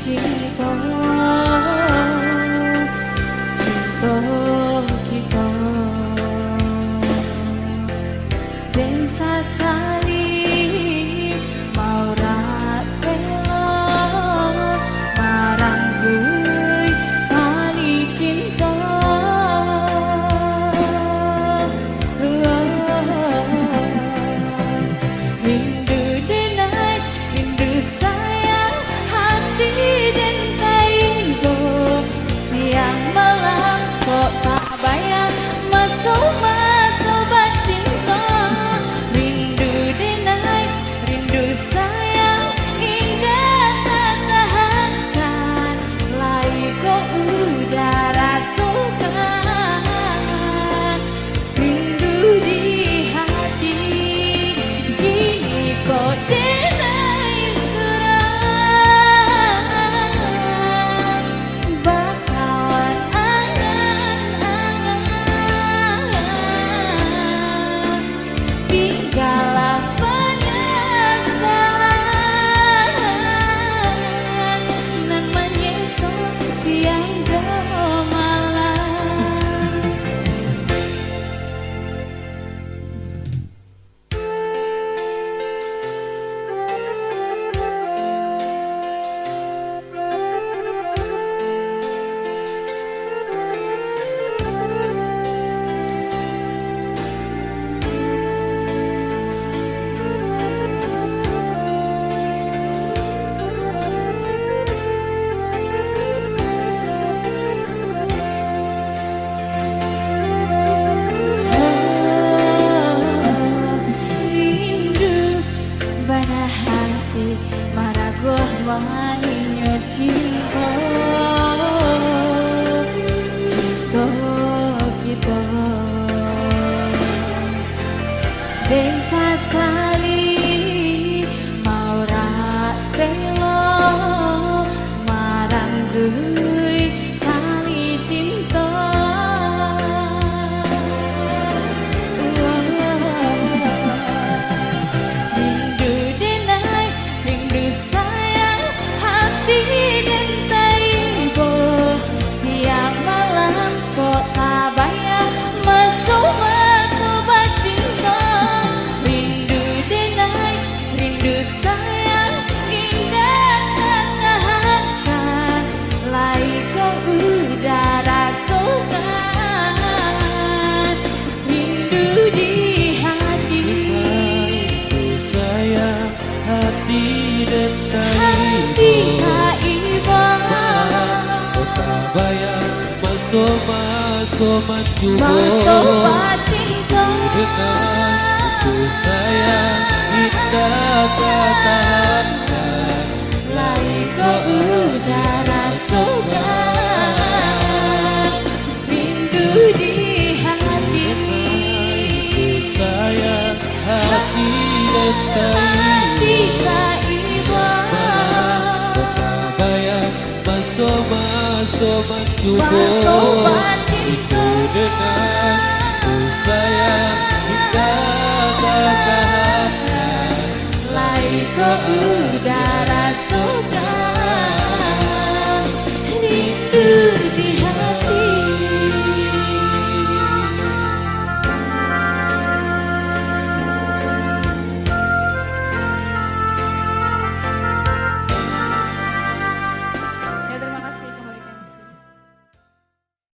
cinta, cinta kita dan sasali mau rasela marang gue kali cinta. Rindu denai, rindu sayang, hati dan taigo siang malam kok tak bayang masuk cinta. Rindu denai, rindu sayang, indah tak tahankan, lai kok udara sukan. Rindu di hati kini kok denai surang, bakalan angan-angan, tinggallah penyesalan nan menyesal siang dan malam. Rindu bana hati maragoh wanginya cinta, cinta kita dan sasali mau rasela marang gue kali cinta. Rindu denai, rindu sayang, hati dan taigo siang malam kok tak bayang masuk cinta. Rindu denai, rindu sayang, indah tak tahankan, lai kok udara sukan. Rindu di hati, sayang, hati dan hati tak iba, tak bayang masuk mencuba cinta. dengan itu sayang, indah tak tahankan, Lai kok udara sukan. Rindu di hati, sayang, hati dan hati taigo tak iba, tak bayang masuk mencuba cinta. dengan itu sayang, indah tak tahankan, Lai kok udara